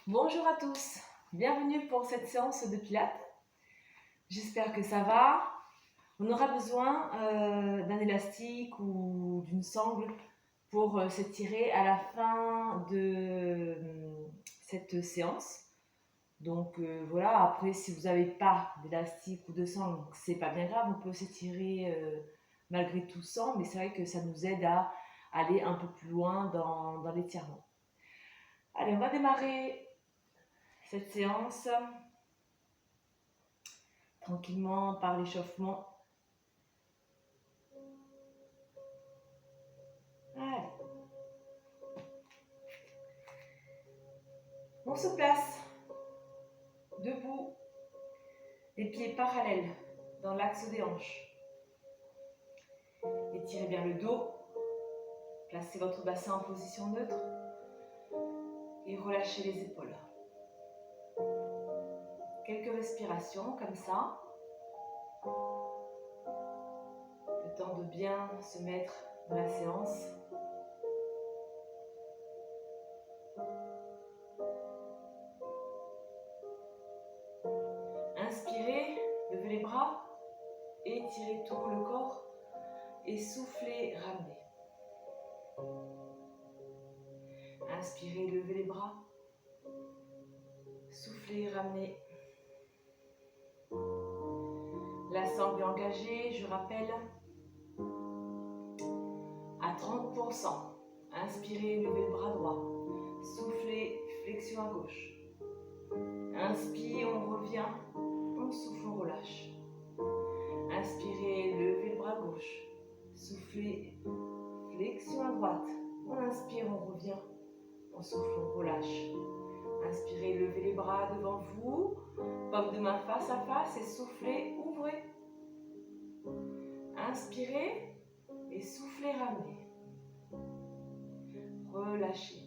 Bonjour à tous, bienvenue pour cette séance de pilates. J'espère que ça va. On aura besoin d'un élastique ou d'une sangle pour s'étirer à la fin de cette séance. Donc voilà, après si vous n'avez pas d'élastique ou de sangle, c'est pas bien grave, on peut s'étirer malgré tout sans, mais c'est vrai que ça nous aide à aller un peu plus loin dans l'étirement. Allez, on va démarrer cette séance tranquillement par l'échauffement. Allez. On se place debout, les pieds parallèles dans l'axe des hanches. Étirez bien le dos, placez votre bassin en position neutre et relâchez les épaules. Quelques respirations comme ça. Le temps de bien se mettre dans la séance. Inspirez, levez les bras, étirez tout le corps et soufflez, ramenez. Inspirez, levez les bras, soufflez, ramenez. La sangle est engagée, je rappelle, à 30%. Inspirez, levez le bras droit. Soufflez, flexion à gauche. Inspire, on revient. On souffle, on relâche. Inspirez, levez le bras gauche. Soufflez, flexion à droite. On inspire, on revient. On souffle, on relâche. Inspirez, levez les bras devant vous. Paume de main face à face et soufflez, ouvrez. Inspirez et soufflez, ramenez. Relâchez.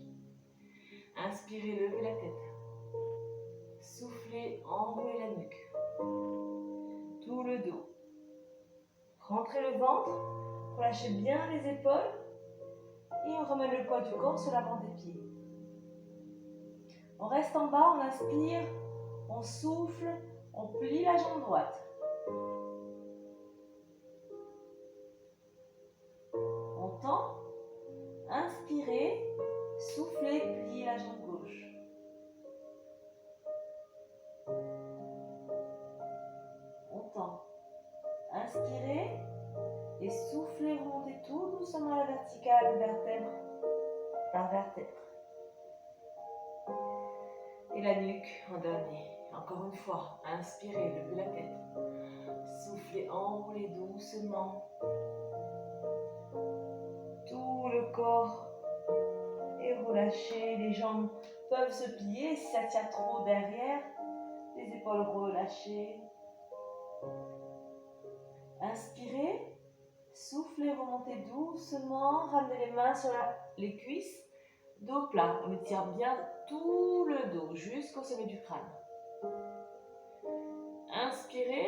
Inspirez, levez la tête. Soufflez, enroulez la nuque. Tout le dos. Rentrez le ventre, relâchez bien les épaules et on remet le poids du corps sur l'avant des pieds. On reste en bas, on inspire, on souffle, on plie la jambe droite. On tend, inspirez, soufflez, pliez la jambe gauche. On tend, inspirez et soufflez, remontez tout doucement à la verticale, vertèbre par vertèbre. Et la nuque en dernier. Encore une fois, inspirez, levez la tête. Soufflez, enroulez doucement. Tout le corps est relâché. Les jambes peuvent se plier si ça tient trop derrière. Les épaules relâchées. Inspirez. Soufflez, remontez doucement. Ramenez les mains sur les cuisses. Dos plat. On étire bien tout le dos jusqu'au sommet du crâne. Inspirez.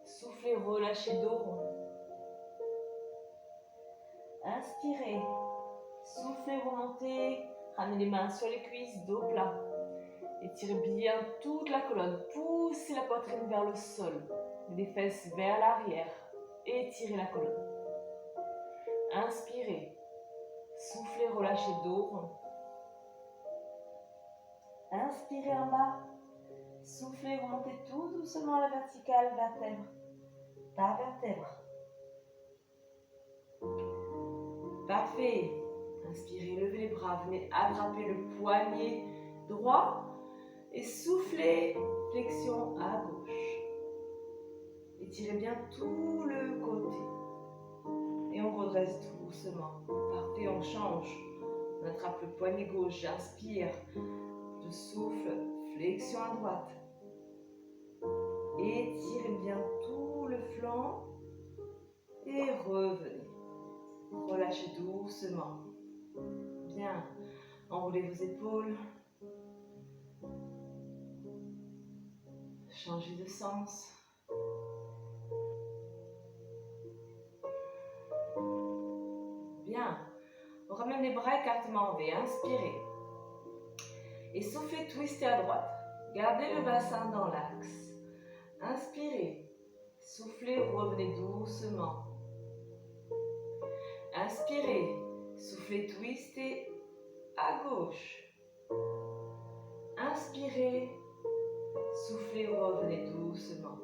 Soufflez, relâchez dos rond. Inspirez. Soufflez, remontez. Ramenez les mains sur les cuisses, dos plat. Étirez bien toute la colonne. Poussez la poitrine vers le sol. Les fesses vers l'arrière. Étirez la colonne. Inspirez. Soufflez, relâchez dos rond. Inspirez en bas. Soufflez, remontez tout doucement à la verticale, vertèbre par vertèbre. Parfait. Inspirez, levez les bras. Venez attraper le poignet droit et soufflez, flexion à gauche. Étirez bien tout le côté. Et on redresse doucement. Parfait, on change. On attrape le poignet gauche, j'inspire. Je souffle, flexion à droite. Étirez bien tout le flanc. Et revenez. Relâchez doucement. Bien. Enroulez vos épaules. Changez de sens. Bien. On ramène les bras écartement en V. Inspirez. Et soufflez, twistez à droite. Gardez le bassin dans l'axe. Inspirez. Soufflez, revenez doucement. Inspirez. Soufflez, twistez à gauche. Inspirez. Soufflez, revenez doucement.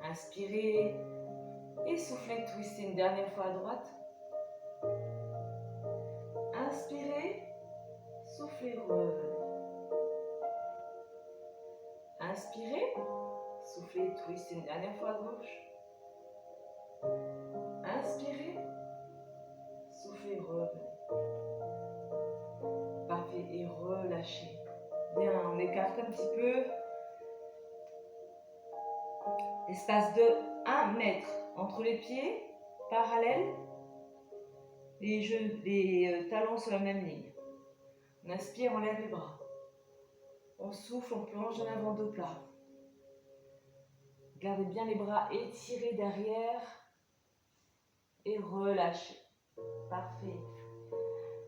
Inspirez et soufflez, twistez une dernière fois à droite. Inspirez, soufflez, revenez. Inspirez, soufflez, twistez une dernière fois à gauche. Inspirez, soufflez, revenez. Parfait, et relâchez. Bien, on écarte un petit peu. Espace de 1 mètre entre les pieds, parallèles, les talons sur la même ligne. On inspire, on lève les bras. On souffle, on plonge en avant dos plat. Gardez bien les bras étirés derrière et relâchez. Parfait.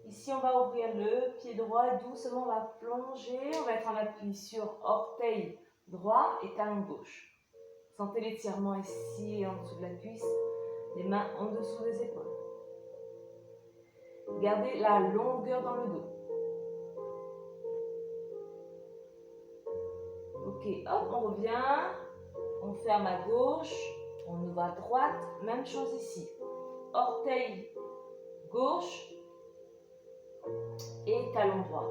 Ici, on va ouvrir le pied droit et doucement, on va plonger. On va être en appui sur orteil droit et talon gauche. Sentez l'étirement ici en dessous de la cuisse, les mains en dessous des épaules. Gardez la longueur dans le dos. Ok, hop, on revient. On ferme à gauche, on ouvre à droite. Même chose ici. Orteil gauche et talon droit.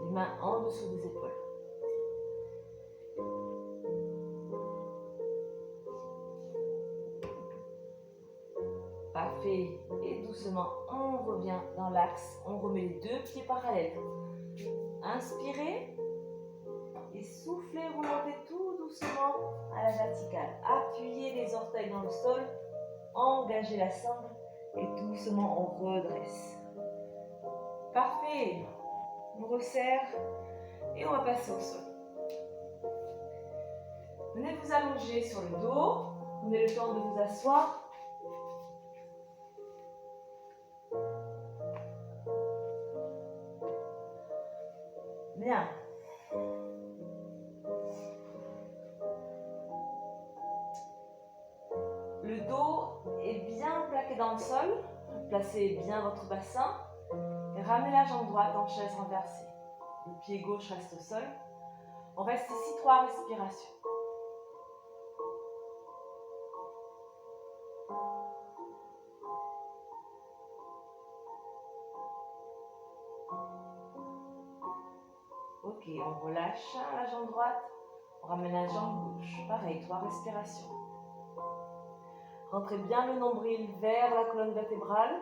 Les mains en dessous des épaules. Parfait. Et doucement, on revient dans l'axe. On remet les deux pieds parallèles. Inspirez. Et soufflez, vous montez tout doucement à la verticale. Appuyez les orteils dans le sol. Engagez la sangle. Et doucement, on redresse. Parfait. On resserre. Et on va passer au sol. Venez vous allonger sur le dos. Prenez le temps de vous asseoir. Bien. Le dos est bien plaqué dans le sol. Placez bien votre bassin. Et ramenez la jambe droite en chaise renversée. Le pied gauche reste au sol. On reste ici 3 respirations. Ok, on relâche la jambe droite. On ramène la jambe gauche. Pareil, 3 respirations. Rentrez bien le nombril vers la colonne vertébrale.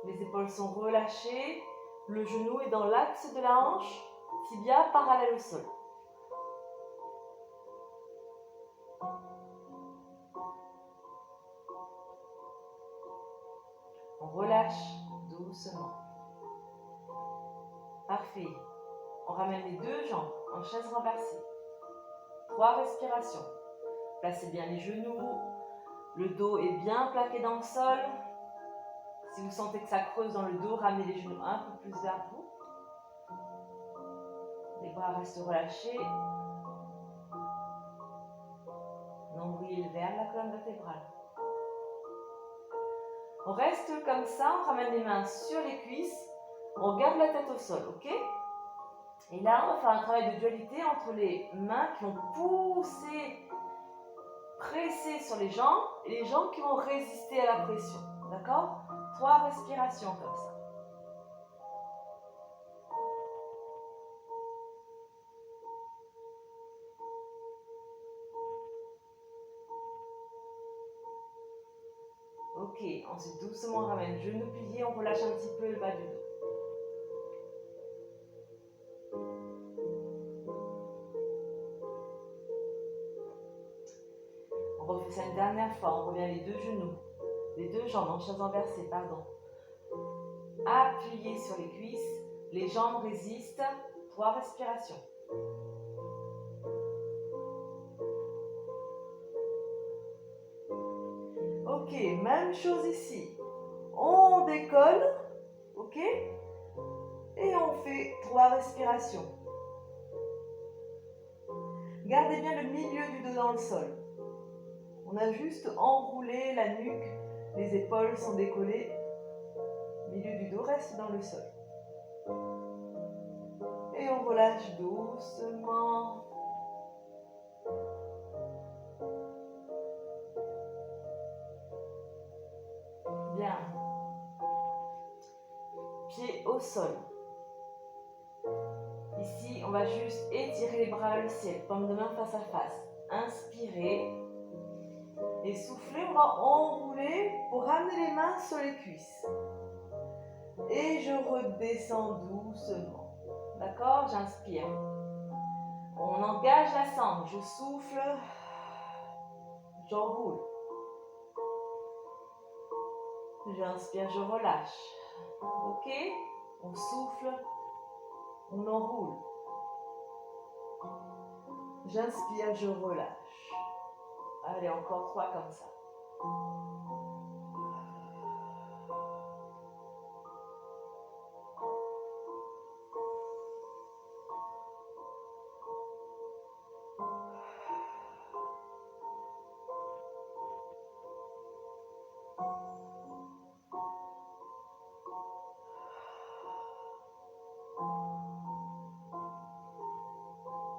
Les épaules sont relâchées. Le genou est dans l'axe de la hanche. Tibia parallèle au sol. On relâche doucement. Parfait. On ramène les deux jambes en chaise renversée. 3 respirations. Placez bien les genoux. Le dos est bien plaqué dans le sol. Si vous sentez que ça creuse dans le dos, ramenez les genoux un peu plus vers vous. Les bras restent relâchés. Nombril vers la colonne vertébrale. On reste comme ça, on ramène les mains sur les cuisses. On garde la tête au sol, ok? Et là, on va faire un travail de dualité entre les mains qui vont pousser, presser sur les jambes et les jambes qui vont résister à la pression. D'accord? 3 respirations comme ça. Ok, ensuite doucement on ramène genou plié, on relâche un petit peu le bas du dos. On refait ça une dernière fois, on revient les deux genoux, les deux jambes en chaise renversée, pardon. Appuyez sur les cuisses, les jambes résistent, 3 respirations. Ok, même chose ici. On décolle, ok? Et on fait 3 respirations. Gardez bien le milieu du dos dans le sol. On a juste enroulé la nuque, les épaules sont décollées. Le milieu du dos reste dans le sol. Et on relâche doucement. Bien. Pieds au sol. Ici, on va juste étirer les bras vers le ciel, paume de main face à face. Inspirez. Et soufflez, on va enrouler pour ramener les mains sur les cuisses. Et je redescends doucement. D'accord? J'inspire. On engage la sangle. Je souffle. J'enroule. J'inspire, je relâche. Ok? On souffle. On enroule. J'inspire, je relâche. Allez, encore 3 comme ça.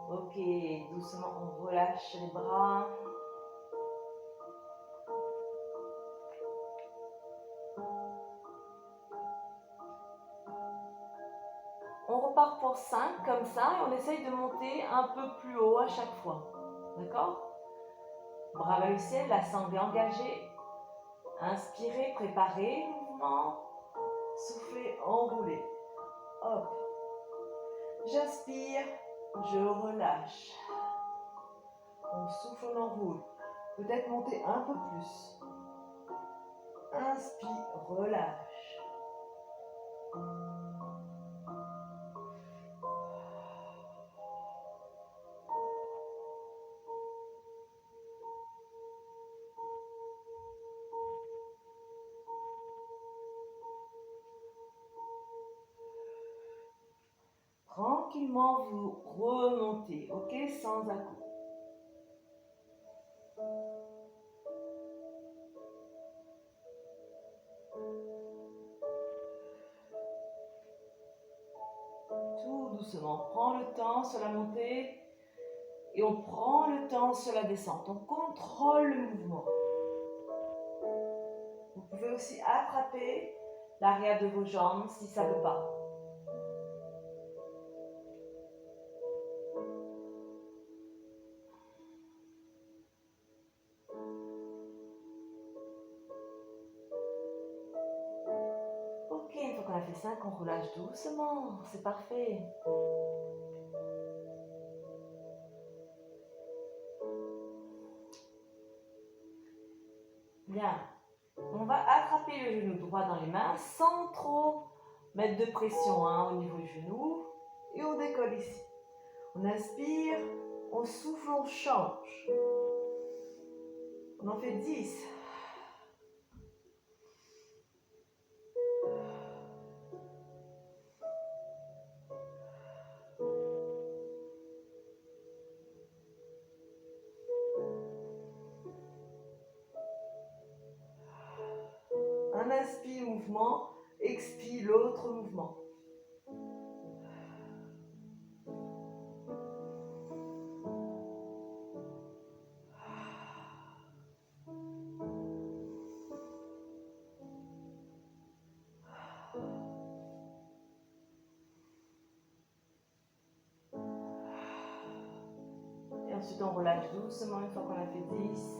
Ok, doucement, on relâche les bras. On repart pour 5 comme ça et on essaye de monter un peu plus haut à chaque fois. D'accord? Bras vers le ciel, la sangle est engagée. Inspirez, préparez le mouvement. Soufflez, enroulez. Hop. J'inspire, je relâche. On souffle, on enroule. Peut-être monter un peu plus. Inspire, relâche. Tranquillement, vous remontez, ok? Sans à-coups. Tout doucement, on prend le temps sur la montée et on prend le temps sur la descente. On contrôle le mouvement. Vous pouvez aussi attraper l'arrière de vos jambes si ça ne veut pas. Ok, une fois qu'on a fait 5, on relâche doucement. C'est parfait. Bien. On va attraper le genou droit dans les mains sans trop mettre de pression au niveau du genou. Et on décolle ici. On inspire, on souffle, on change. On en fait 10. Un inspire, mouvement, expire l'autre mouvement. Et ensuite on relâche doucement une fois qu'on a fait 10.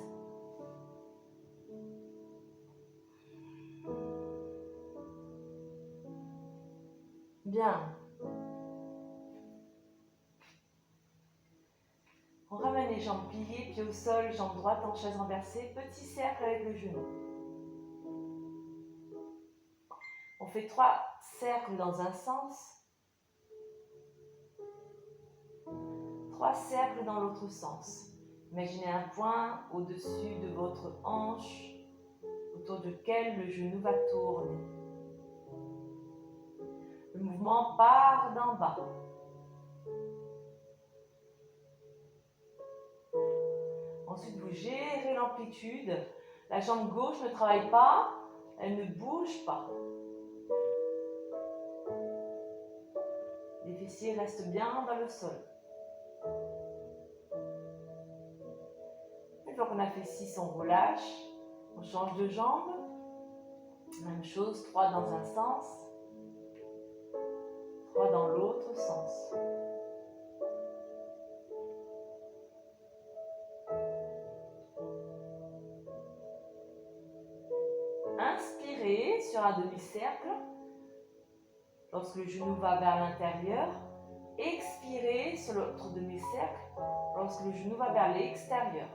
Bien. On ramène les jambes pliées, pieds au sol, jambes droites en chaise renversée, petit cercle avec le genou. On fait 3 cercles dans un sens, 3 cercles dans l'autre sens. Imaginez un point au-dessus de votre hanche, autour duquel le genou va tourner. Le mouvement part d'en bas. Ensuite, vous gérez l'amplitude. La jambe gauche ne travaille pas, elle ne bouge pas. Les fessiers restent bien dans le sol. Une fois qu'on a fait 6, on relâche. On change de jambe. Même chose, 3 dans un sens, 3 dans l'autre sens. Inspirez sur un demi-cercle lorsque le genou va vers l'intérieur. Expirez sur l'autre demi-cercle lorsque le genou va vers l'extérieur.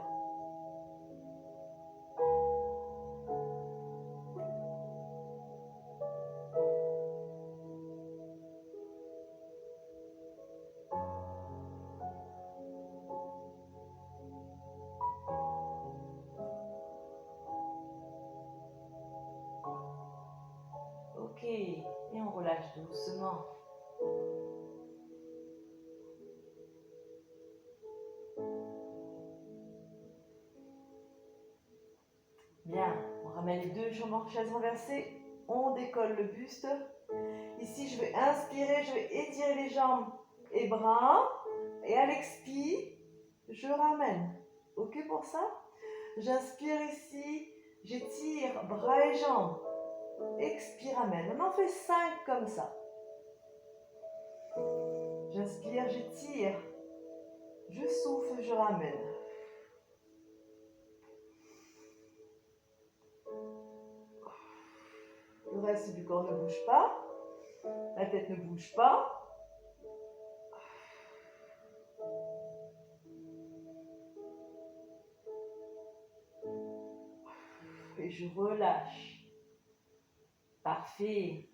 Ok, et on relâche doucement. Bien, on ramène les deux jambes en chaise renversée, on décolle le buste. Ici, je vais inspirer, je vais étirer les jambes et bras. Et à l'expire, je ramène. Ok pour ça? J'inspire ici, j'étire bras et jambes. Expire, ramène. On en fait 5 comme ça. J'inspire, j'étire. Je souffle, je ramène. Le reste du corps ne bouge pas. La tête ne bouge pas. Et je relâche. Parfait.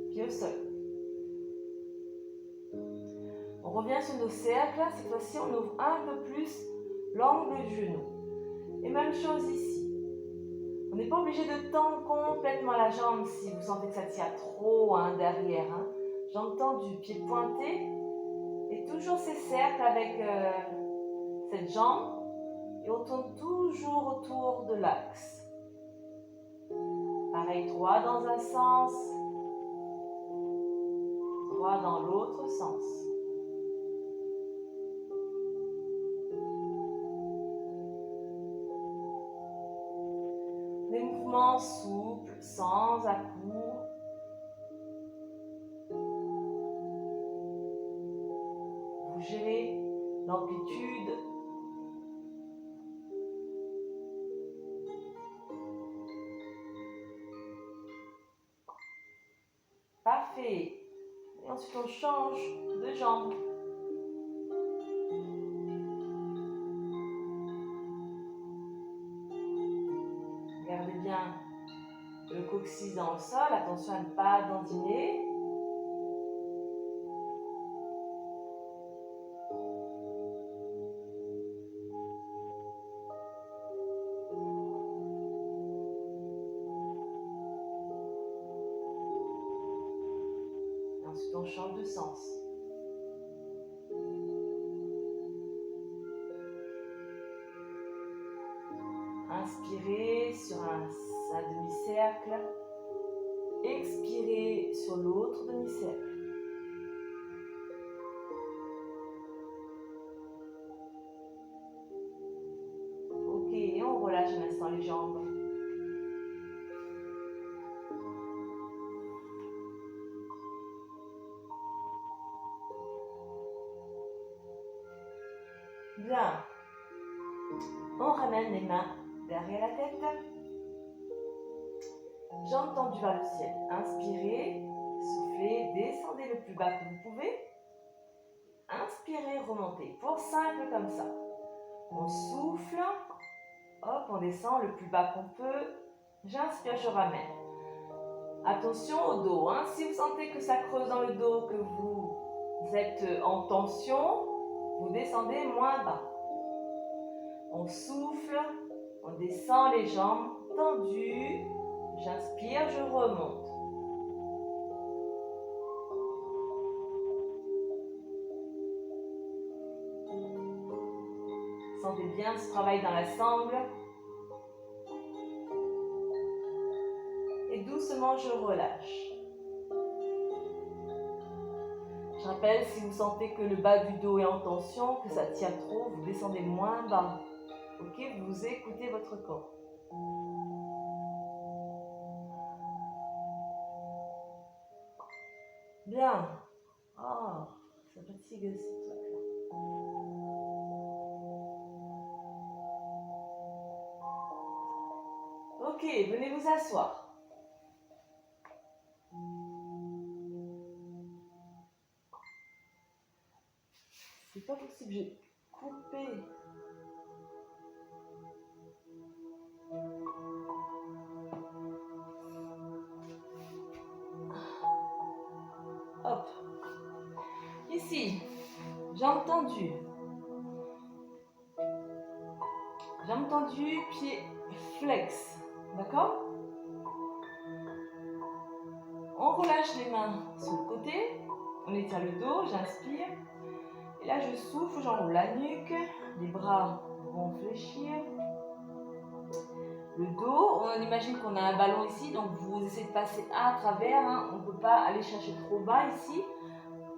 Pied au sol. On revient sur nos cercles. Cette fois-ci, on ouvre un peu plus l'angle du genou. Et même chose ici. On n'est pas obligé de tendre complètement la jambe si vous sentez que ça tire trop derrière. Jambe tendue, pied pointé. Et toujours ces cercles avec cette jambe. Et on tourne toujours autour de l'axe. Pareil, 3 dans un sens. 3 dans l'autre sens. Des mouvements souples, sans à-coups. Vous gérez l'amplitude. Parfait. Et ensuite, on change de jambe. Gardez bien le coccyx dans le sol. Attention à ne pas dandiner. Ensuite, on change de sens. Inspirez sur un demi-cercle. Expirez sur l'autre demi-cercle. Ok, et on relâche un instant les jambes. Bien. On ramène les mains derrière la tête. Jambes tendues vers le ciel. Inspirez, soufflez, descendez le plus bas que vous pouvez. Inspirez, remontez. Pour 5 comme ça. On souffle. Hop, on descend le plus bas qu'on peut. J'inspire, je ramène. Attention au dos. Si vous sentez que ça creuse dans le dos, que vous êtes en tension, vous descendez moins bas. On souffle, on descend les jambes tendues. J'inspire. J'inspire, je remonte. Sentez bien ce travail dans la sangle. Et doucement, je relâche. Je rappelle, si vous sentez que le bas du dos est en tension, que ça tient trop, vous descendez moins bas. Ok, vous écoutez votre corps. Bien. Ah, ça fatigue ce truc-là. Ok, venez vous asseoir. C'est pas possible, j'ai coupé. Hop. Ici, jambes tendues. Jambes tendues, pieds flex. D'accord? On relâche les mains sur le côté. On étire le dos, j'inspire. Et là, je souffle, j'enroule la nuque. Les bras vont fléchir. Le dos, on imagine qu'on a un ballon ici, donc vous essayez de passer à travers. Hein. On ne peut pas aller chercher trop bas ici.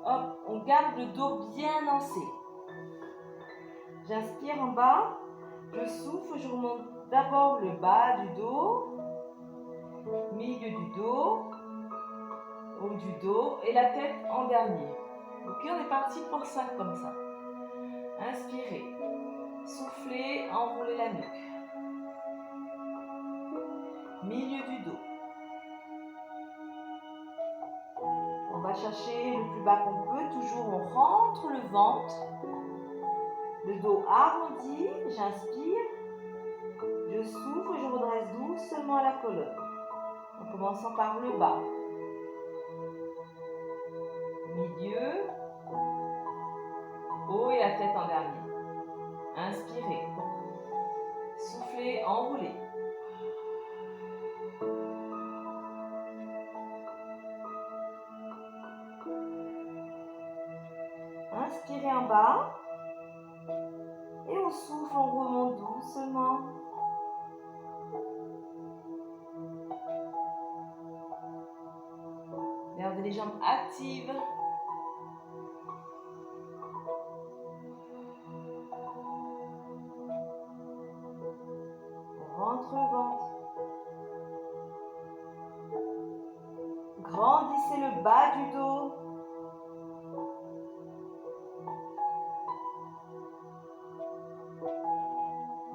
Hop, on garde le dos bien lancé. J'inspire en bas. Je souffle, je remonte d'abord le bas du dos, milieu du dos, haut du dos et la tête en dernier. Ok, on est parti pour 5 comme ça. Inspirez, soufflez, enroulez la nuque. Milieu du dos. On va chercher le plus bas qu'on peut. Toujours, on rentre le ventre. Le dos arrondi. J'inspire. Je souffle, je redresse doucement la colonne. En commençant par le bas. Milieu. Haut et la tête en dernier. Inspirez. Soufflez, enroulez. Inspirez en bas. Et on souffle, on remonte doucement. Gardez les jambes actives. On rentre le ventre. Grandissez le bas du dos.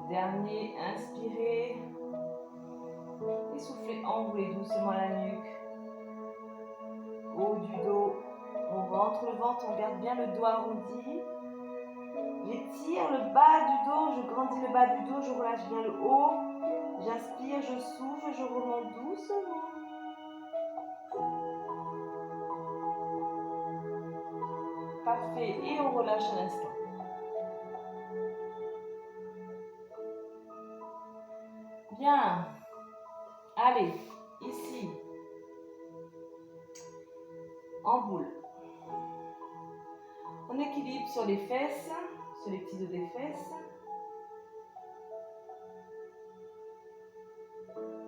Dernier, inspirez. Et soufflez, enroulez doucement la nuque. Haut du dos. On rentre le ventre, on garde bien le dos arrondi. J'étire le bas du dos, je grandis le bas du dos, je relâche bien le haut. J'inspire, je souffle, je remonte doucement. Parfait, et on relâche à l'instant. Bien. Allez, ici. En boule. On équilibre sur les fesses, sur les petits os des fesses.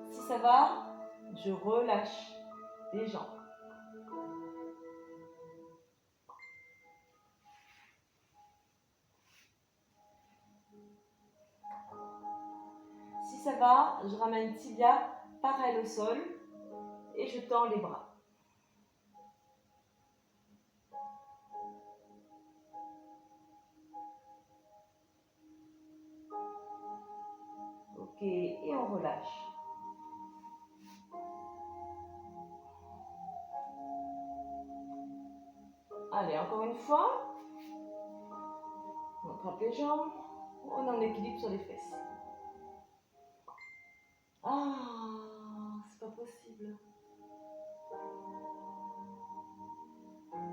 Si ça va, je relâche les jambes. Si ça va, je ramène tibia parallèle au sol et je tends les bras. Ok, et on relâche. Allez, encore une fois. On attrape les jambes. On en équilibre sur les fesses. Ah, c'est pas possible.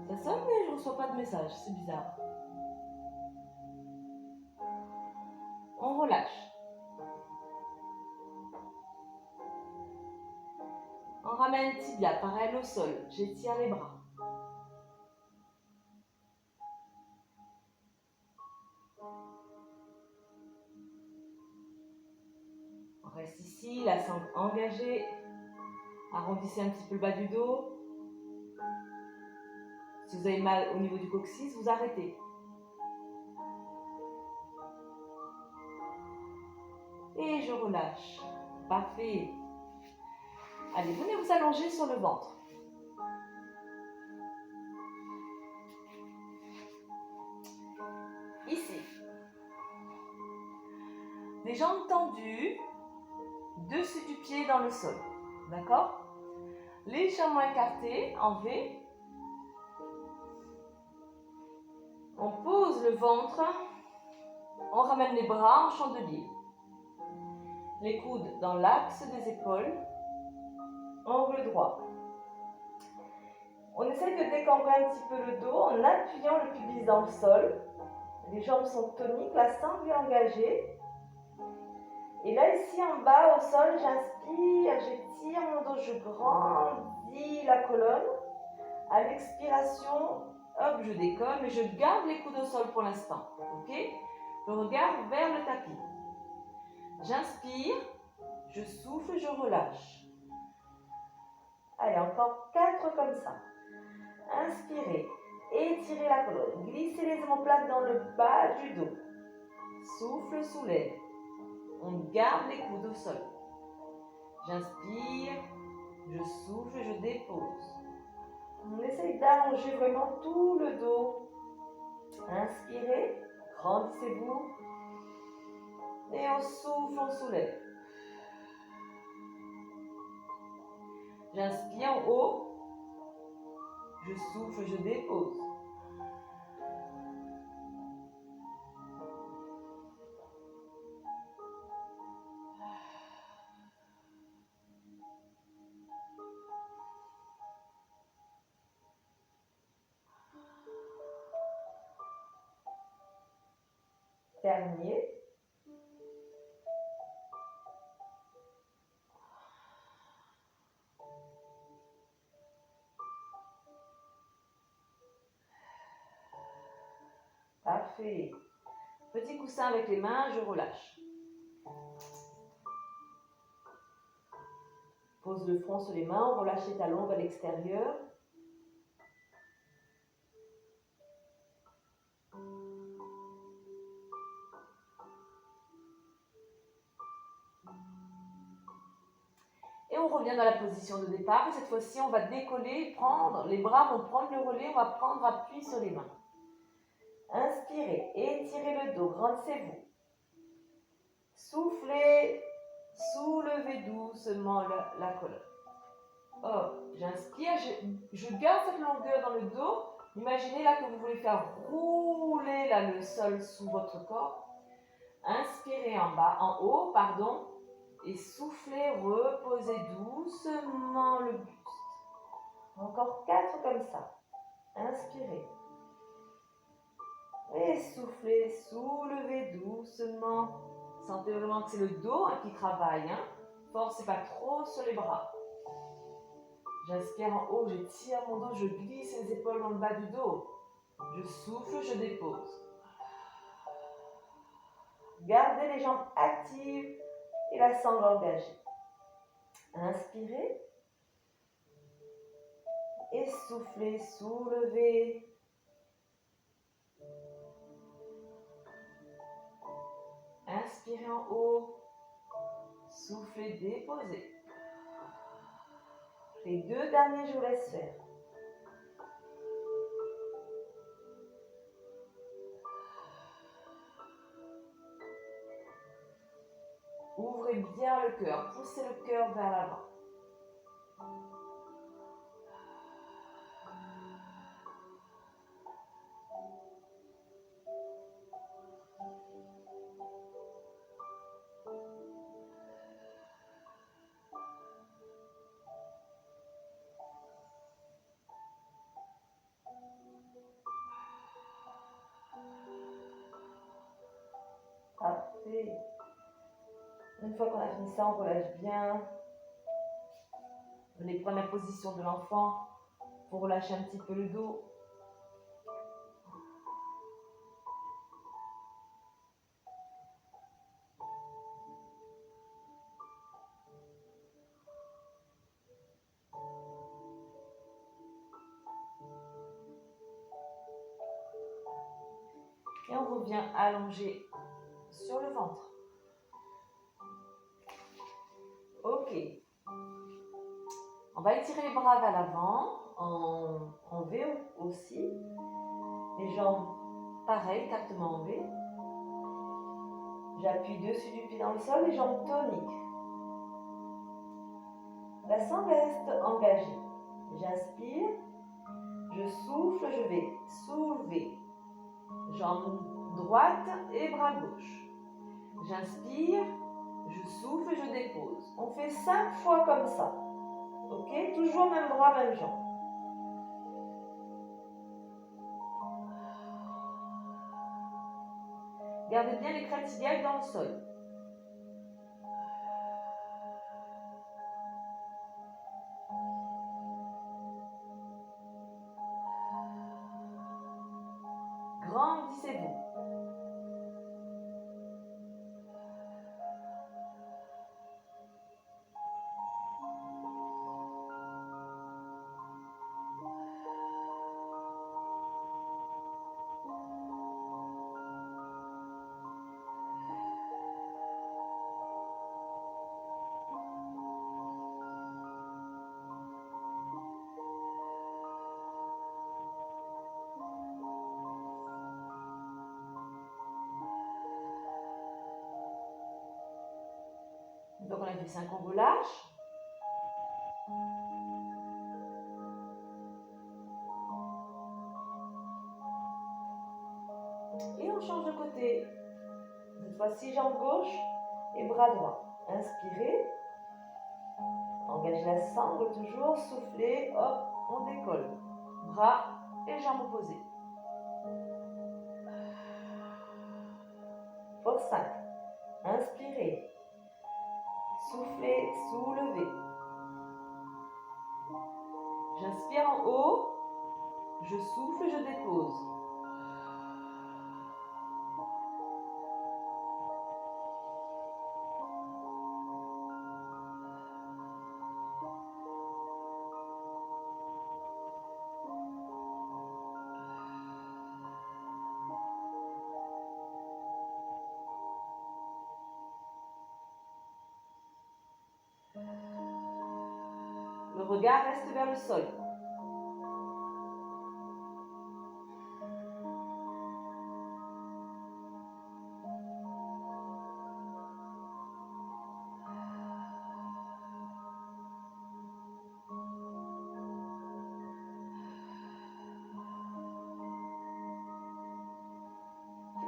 Ça sonne, mais je ne reçois pas de message. C'est bizarre. On relâche. On ramène tibia, pareil au sol. J'étire les bras. On reste ici, la sangle engagée. Arrondissez un petit peu le bas du dos. Si vous avez mal au niveau du coccyx, vous arrêtez. Et je relâche. Parfait. Allez, venez vous allonger sur le ventre. Ici. Les jambes tendues, dessus du pied dans le sol. D'accord? Légèrement écartées en V. On pose le ventre. On ramène les bras en chandelier. Les coudes dans l'axe des épaules. Angle droit. On essaie de décambrer un petit peu le dos en appuyant le pubis dans le sol. Les jambes sont toniques, la sangle est engagée. Et là, ici en bas au sol, j'inspire, j'étire mon dos, je grandis la colonne. À l'expiration, hop, je décolle, mais je garde les coudes au sol pour l'instant. Ok? Je regarde vers le tapis. J'inspire, je souffle, je relâche. Allez, encore 4 comme ça. Inspirez, étirez la colonne, glissez les omoplates dans le bas du dos. Souffle, soulève. On garde les coudes au sol. J'inspire, je souffle, je dépose. On essaye d'allonger vraiment tout le dos. Inspirez, grandissez-vous. Et on souffle, on soulève. J'inspire en haut. Je souffle, je dépose. Dernier. Parfait. Petit coussin avec les mains, je relâche. Pose le front sur les mains, on relâche les talons vers l'extérieur. Et on revient dans la position de départ. Et cette fois-ci, on va décoller, les bras vont prendre le relais, on va prendre appui sur les mains. Inspirez, étirez le dos, grandissez-vous. Soufflez, soulevez doucement la colonne. Hop, j'inspire, je garde cette longueur dans le dos. Imaginez là que vous voulez faire rouler là, le sol sous votre corps. Inspirez en haut, pardon. Et soufflez, reposez doucement le buste. Encore 4 comme ça. Inspirez. Et soufflez, soulevez doucement. Sentez vraiment que c'est le dos qui travaille. Forcez pas trop sur les bras. J'inspire en haut, j'étire mon dos, je glisse les épaules dans le bas du dos. Je souffle, je dépose. Gardez les jambes actives et la sangle engagée. Inspirez. Et soufflez, soulevez. Inspirez en haut. Soufflez, déposez. Les 2 derniers, je vous laisse faire. Ouvrez bien le cœur, poussez le cœur vers l'avant. Parfait. Une fois qu'on a fini ça, on relâche bien. Venez prendre la position de l'enfant pour relâcher un petit peu le dos. Et on revient allongé sur le ventre. Ok. On va étirer les bras vers l'avant, en V aussi. Les jambes, pareil, écartement en V. J'appuie dessus du pied dans le sol, les jambes toniques. Bassin reste engagé. J'inspire, je souffle, je vais soulever. Jambe droite et bras gauche. J'inspire, je souffle, je dépose. On fait 5 fois comme ça. Ok? Toujours même bras, même jambe. Gardez bien les crêtes tibiales dans le sol. Grandissez-vous. Donc on a fait 5, on relâche. Et on change de côté. Cette fois-ci, jambe gauche et bras droit. Inspirez. Engagez la sangle toujours. Soufflez. Hop, on décolle. Bras et jambes opposées. Pour 5. Inspirez. Soufflez, soulevez. J'inspire en haut. Je souffle, je dépose. Le regard reste vers le sol.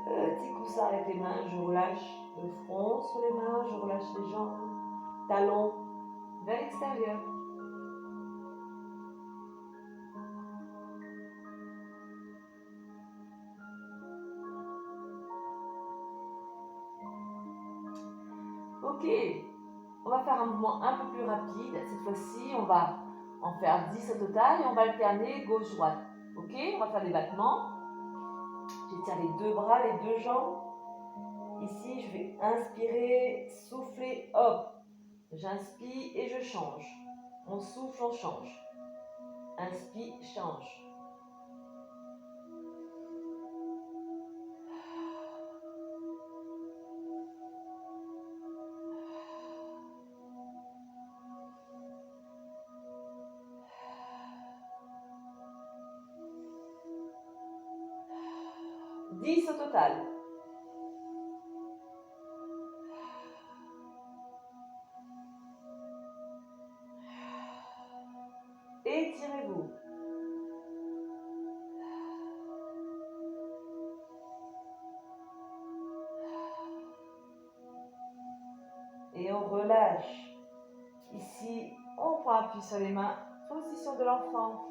Petit coussin avec les mains, je relâche le front sur les mains, je relâche les jambes, talons vers l'extérieur. Ok, on va faire un mouvement un peu plus rapide. Cette fois-ci, on va en faire 10 au total et on va alterner gauche-droite. Ok, on va faire des battements. J'étire les 2 bras, les 2 jambes. Ici, je vais inspirer, souffler, hop. J'inspire et je change. On souffle, on change. Inspire, change. Dix au total. Étirez-vous. Et on relâche. Ici, on prend appui sur les mains. Position de l'enfant.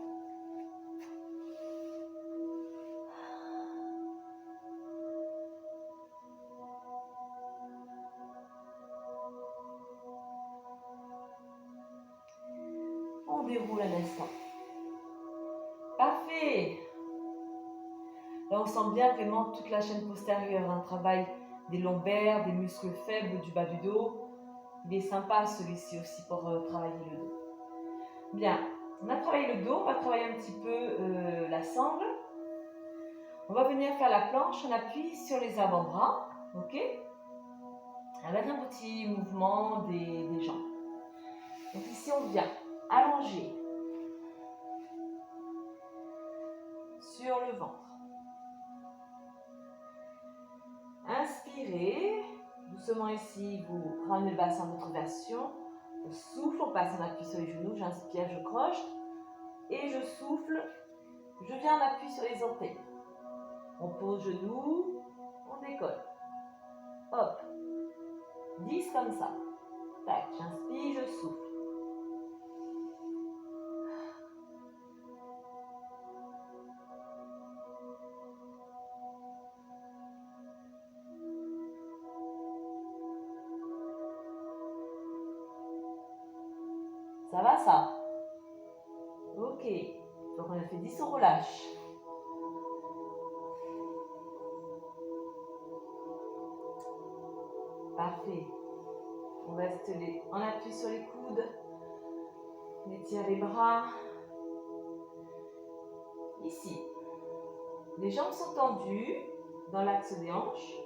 déroule un instant. Parfait. Là, on sent bien vraiment toute la chaîne postérieure, un travail des lombaires, des muscles faibles du bas du dos. Il est sympa celui-ci aussi pour travailler le dos. Bien, on a travaillé le dos, on va travailler un petit peu la sangle. On va venir faire la planche, on appuie sur les avant-bras, ok? Avec un petit mouvement des jambes. Donc ici, on vient allonger sur le ventre. Inspirez, doucement ici, vous ramenez le bassin à votre version. On souffle, on passe en appui sur les genoux, j'inspire, je croche. Et je souffle, je viens en appui sur les orteils. On pose genoux, on décolle. Hop, 10 comme ça. Tac, j'inspire, je souffle. Ça va ça? Ok. Donc on a fait 10, on relâche. Parfait. On reste en appui sur les coudes. On étire les bras. Ici. Les jambes sont tendues dans l'axe des hanches.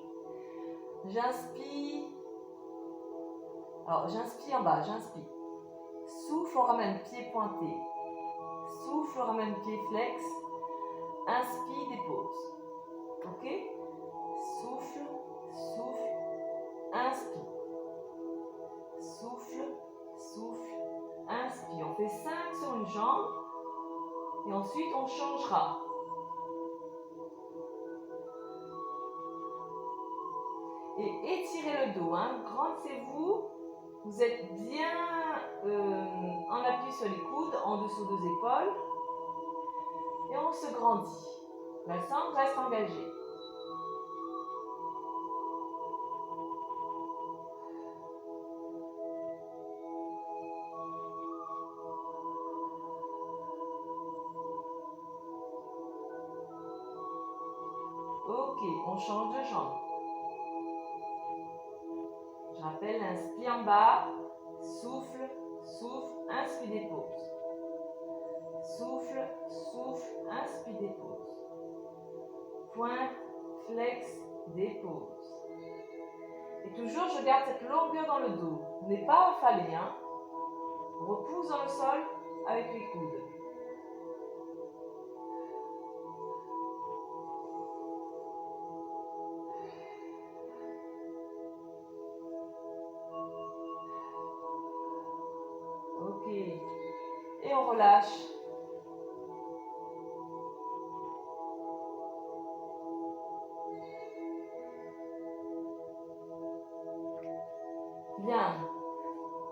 J'inspire. Alors j'inspire en bas, j'inspire. Souffle, on ramène pied pointé. Souffle, on ramène pied flex. Inspire, dépose. Ok? Souffle, souffle, inspire. Souffle, souffle, inspire. On fait 5 sur une jambe. Et ensuite, on changera. Et étirez le dos. Hein. Grandissez-vous. Vous êtes bien en appui sur les coudes, en dessous des épaules. Et on se grandit. La sangle reste engagée. Ok, on change de jambe. Je rappelle, inspire en bas, souffle, souffle, inspire, dépose. Souffle, souffle, inspire, dépose. Pointe, flex, dépose. Et toujours, je garde cette longueur dans le dos. On n'est pas affalé, hein. On repousse dans le sol avec les coudes. Ok. Et on relâche. Bien.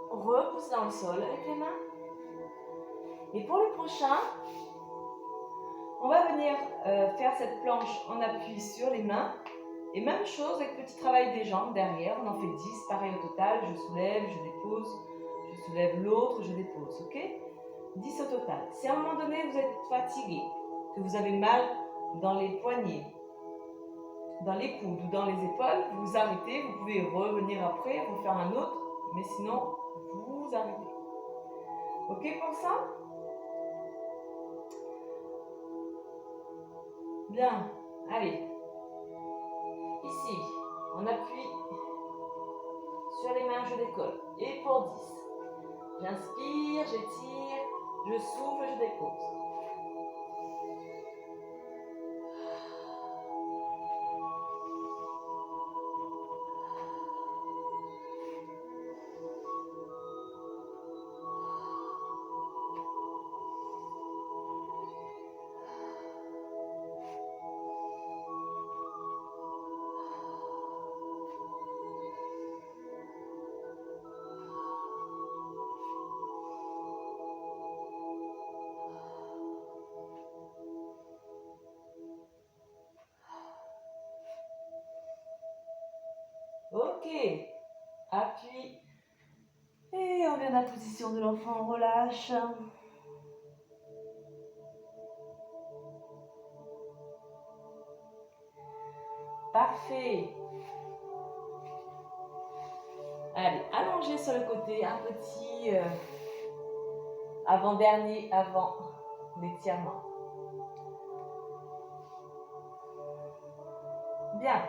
Repousse dans le sol avec les mains. Et pour le prochain, on va venir faire cette planche en appui sur les mains. Et même chose avec le petit travail des jambes derrière. On en fait 10, pareil au total. Je soulève, je dépose. Je soulève l'autre, je dépose. Ok? 10 au total. Si à un moment donné vous êtes fatigué, que vous avez mal dans les poignets, dans les coudes ou dans les épaules, vous arrêtez. Vous pouvez revenir après, refaire un autre. Mais sinon, vous arrêtez. Ok pour ça? Bien. Allez. Ici, on appuie sur les mains, je décolle. Et pour 10. J'inspire, j'étire, je souffle, je dépose. Ok, appuie. Et on vient à la position de l'enfant, on relâche. Parfait. Allez, allongez sur le côté, un petit avant-dernier avant l'étirement. Bien.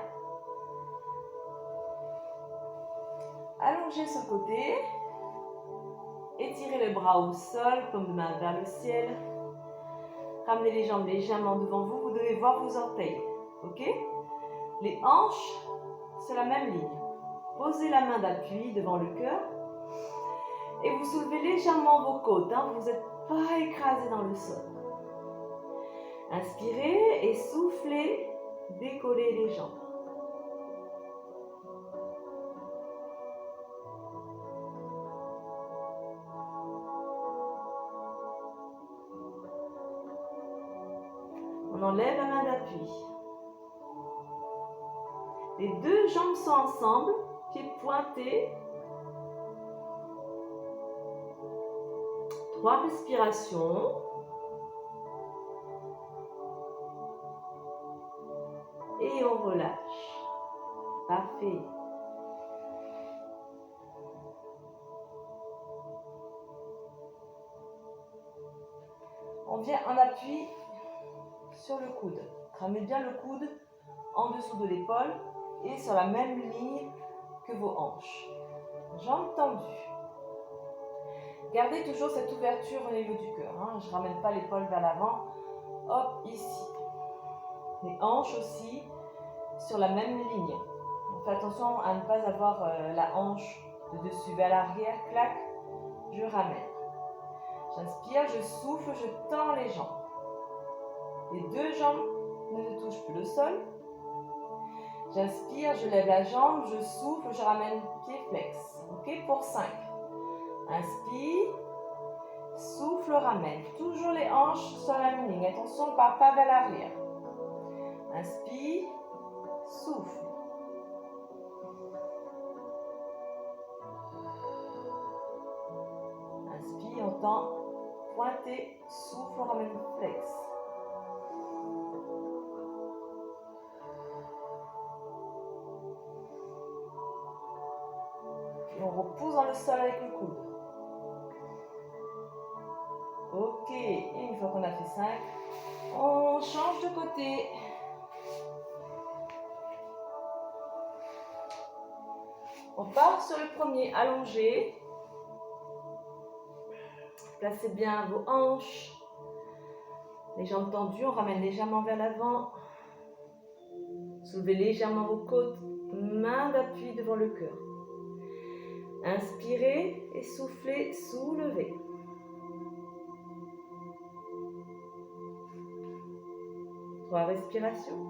Allongez sur le côté. Étirez le bras au sol, paume de main vers le ciel. Ramenez les jambes légèrement devant vous. Vous devez voir vos orteils. Ok? Les hanches sur la même ligne. Posez la main d'appui devant le cœur. Et vous soulevez légèrement vos côtes. Hein, vous n'êtes pas écrasé dans le sol. Inspirez et soufflez. Décollez les jambes. On enlève la main d'appui. Les deux jambes sont ensemble, pieds pointés. 3 respirations. Et on relâche. Parfait. On vient en appui sur le coude. Ramenez bien le coude en dessous de l'épaule et sur la même ligne que vos hanches. Jambes tendues. Gardez toujours cette ouverture au niveau du cœur. Hein. Je ne ramène pas l'épaule vers l'avant. Hop, ici. Les hanches aussi sur la même ligne. Donc, faites attention à ne pas avoir la hanche de dessus vers l'arrière. Clac, je ramène. J'inspire, je souffle, je tends les jambes. Les deux jambes ne touchent plus le sol. J'inspire, je lève la jambe, je souffle, je ramène pied flex. Ok, pour 5. Inspire, souffle, ramène. Toujours les hanches sur la même ligne. Attention, on ne part pas vers l'arrière. Inspire, souffle. Inspire, on tend, pointé, souffle, on ramène flex. Et on repousse dans le sol avec le coude. Ok, et une fois qu'on a fait 5, on change de côté. On part sur le premier, allongé. Placez bien vos hanches. Les jambes tendues, on ramène légèrement vers l'avant. Soulevez légèrement vos côtes. Main d'appui devant le cœur. Inspirez et soufflez, soulevez. Trois respirations.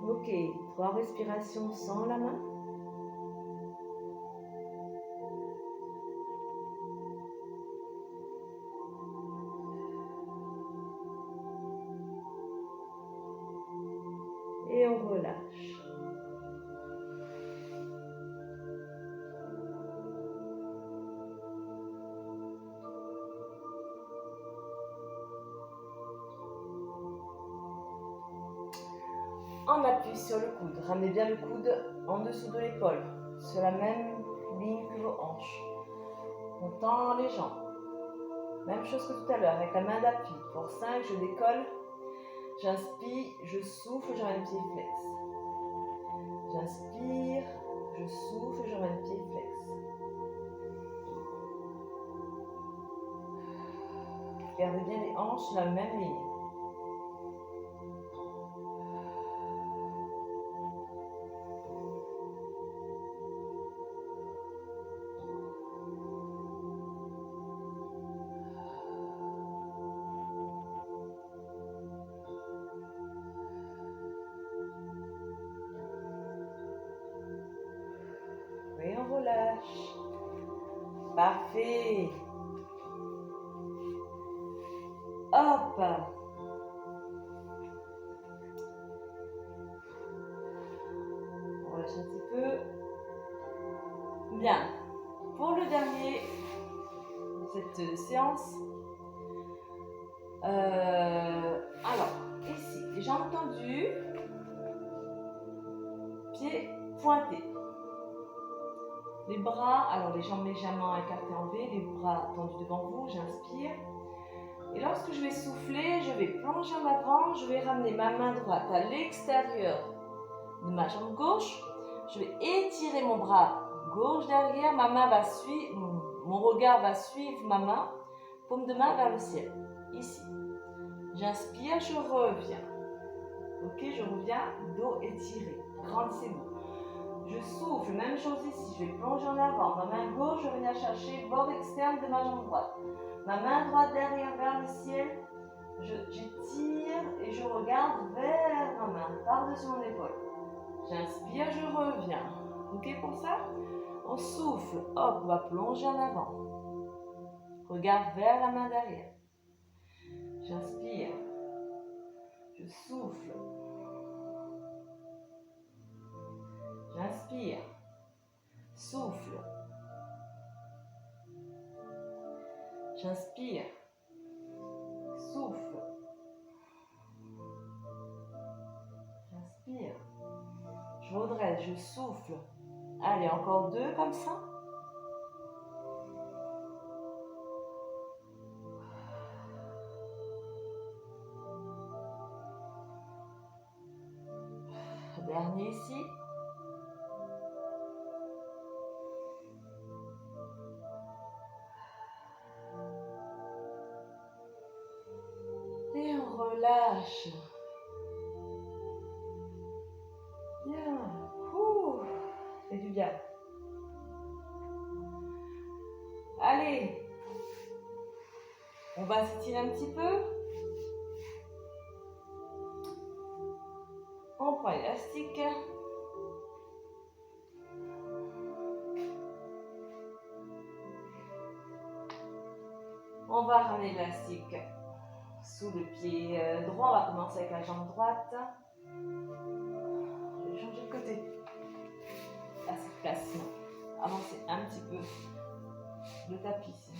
Ok, 3 respirations sans la main. Et on relâche. On appuie sur le coude. Ramenez bien le coude en dessous de l'épaule, sur la même ligne que vos hanches. On tend les jambes. Même chose que tout à l'heure, avec la main d'appui. Pour 5, je décolle. J'inspire, je souffle, je ramène pied flex. J'inspire, je souffle, je ramène pied flex. Gardez bien les hanches sur la même ligne. Et on relâche. Parfait. Hop. On relâche un petit peu. Bien. Pour le dernier de cette séance, alors, ici, j'ai entendu pieds pointés. Les bras, alors les jambes légèrement écartées en V, les bras tendus devant vous, j'inspire. Et lorsque je vais souffler, je vais plonger en avant, je vais ramener ma main droite à l'extérieur de ma jambe gauche. Je vais étirer mon bras gauche derrière, ma main va suivre, mon regard va suivre ma main, paume de main vers le ciel, ici. J'inspire, je reviens. Ok, je reviens, dos étiré, grandissez-vous. Je souffle, même chose ici, je vais plonger en avant. Ma main gauche, je viens chercher le bord externe de ma jambe droite. Ma main droite derrière vers le ciel, j'étire et je regarde vers ma main, par-dessus mon épaule. J'inspire, je reviens. Ok pour ça? On souffle, hop, on va plonger en avant. Regarde vers la main derrière. J'inspire, je souffle. J'inspire, souffle. J'inspire, souffle. J'inspire. Je redresse, je souffle. Allez, encore 2 comme ça. Dernier ici. Et on relâche. Bien. Ouh, c'est du bien. Allez. On va s'étirer un petit peu. On prend l'élastique. On va ramener l'élastique sous le pied droit. On va commencer avec la jambe droite. Je vais changer de côté. À cette place. Avancer un petit peu le tapis.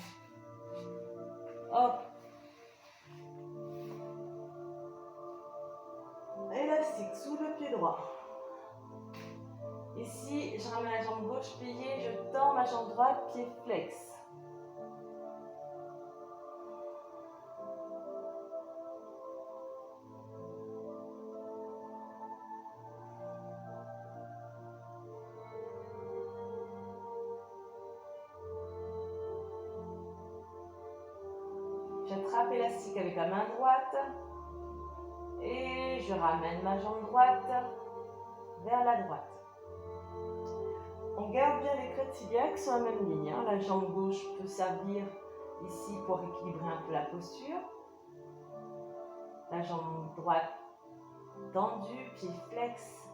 Hop. Élastique sous le pied droit. Ici, je ramène la jambe gauche pliée, je tends ma jambe droite, pied flex. J'attrape l'élastique avec la main droite et je ramène ma jambe droite vers la droite. On garde bien les crêtes iliaques sur la même ligne. La jambe gauche peut servir ici pour équilibrer un peu la posture. La jambe droite tendue, pied flex.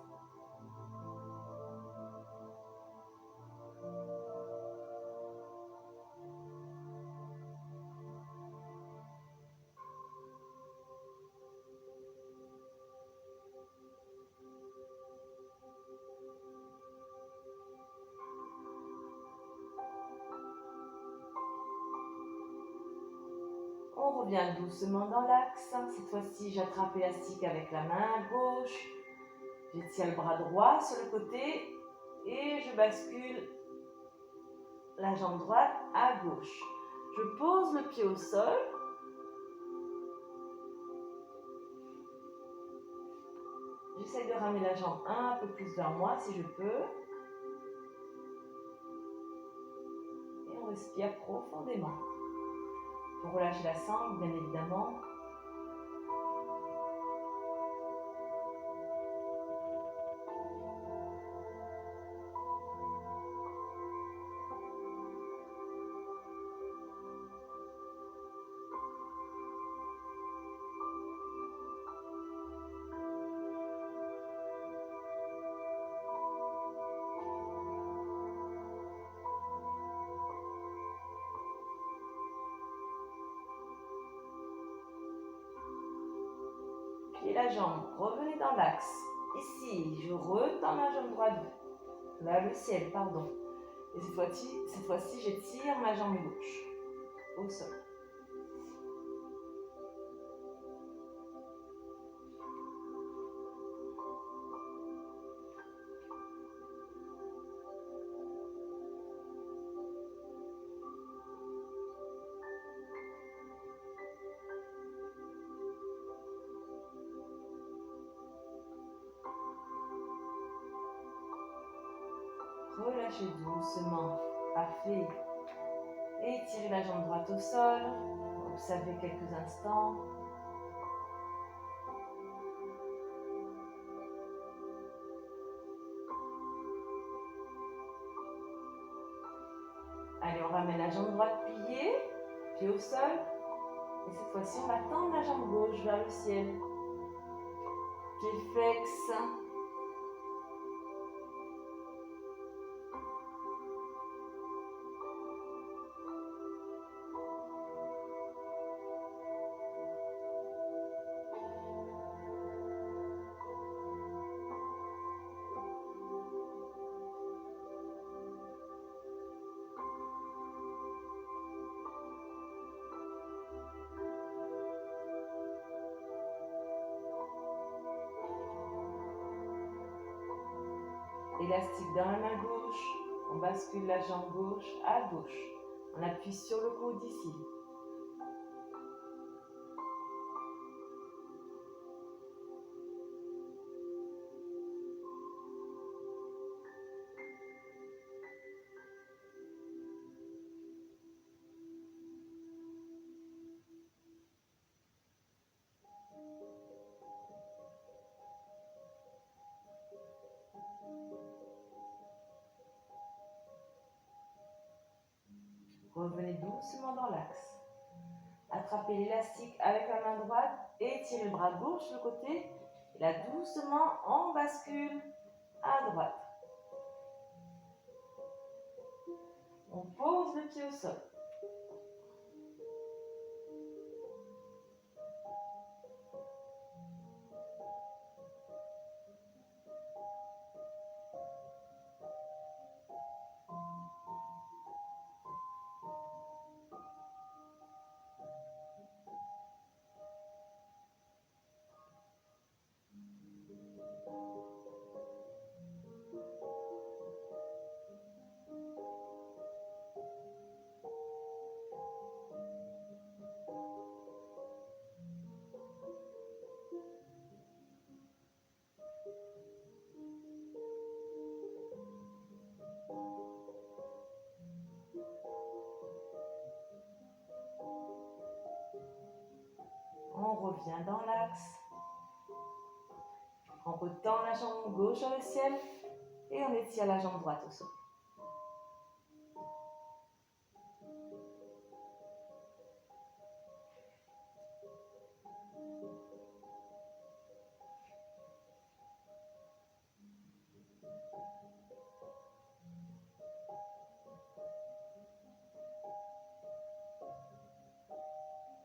On revient doucement dans l'axe. Cette fois-ci, j'attrape l'élastique avec la main gauche. J'étire le bras droit sur le côté et je bascule la jambe droite à gauche. Je pose le pied au sol. J'essaie de ramener la jambe un peu plus vers moi si je peux. Et on respire profondément. Pour relâcher la sangle, bien évidemment. Pliez la jambe, revenez dans l'axe. Ici, je retends ma jambe droite vers le ciel, pardon. Et cette fois-ci, j'étire ma jambe gauche au sol. Relâchez doucement. Parfait. Étirez la jambe droite au sol. Observez quelques instants. Allez, on ramène la jambe droite pliée, pied au sol. Et cette fois-ci, on va tendre la jambe gauche vers le ciel. Pied flex. Élastique dans la main gauche, on bascule la jambe gauche à gauche. On appuie sur le coude ici. Revenez doucement dans l'axe. Attrapez l'élastique avec la main droite et tirez le bras gauche de côté. Et là, doucement, on bascule à droite. On pose le pied au sol. On revient dans l'axe. On retend la jambe gauche vers le ciel et on étire la jambe droite au sol.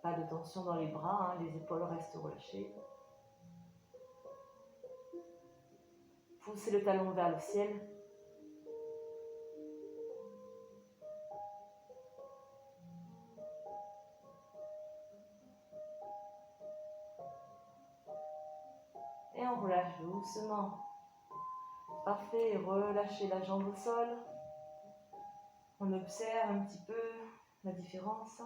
Pas de tension dans les bras, les épaules restent relâchées. Poussez le talon vers le ciel. Et on relâche doucement. Parfait, relâchez la jambe au sol. On observe un petit peu la différence.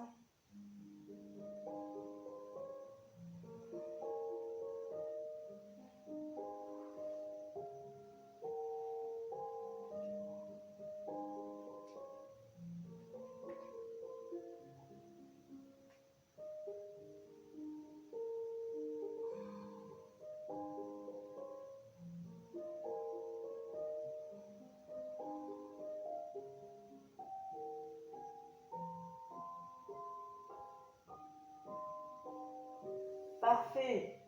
Parfait.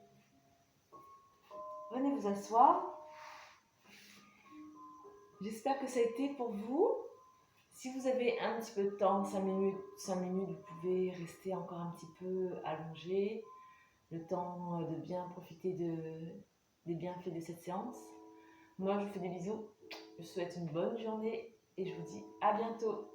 Venez vous asseoir. J'espère que ça a été pour vous. Si vous avez un petit peu de temps, 5 minutes, vous pouvez rester encore un petit peu allongé, le temps de bien profiter des bienfaits de cette séance. Moi, je vous fais des bisous. Je vous souhaite une bonne journée et je vous dis à bientôt.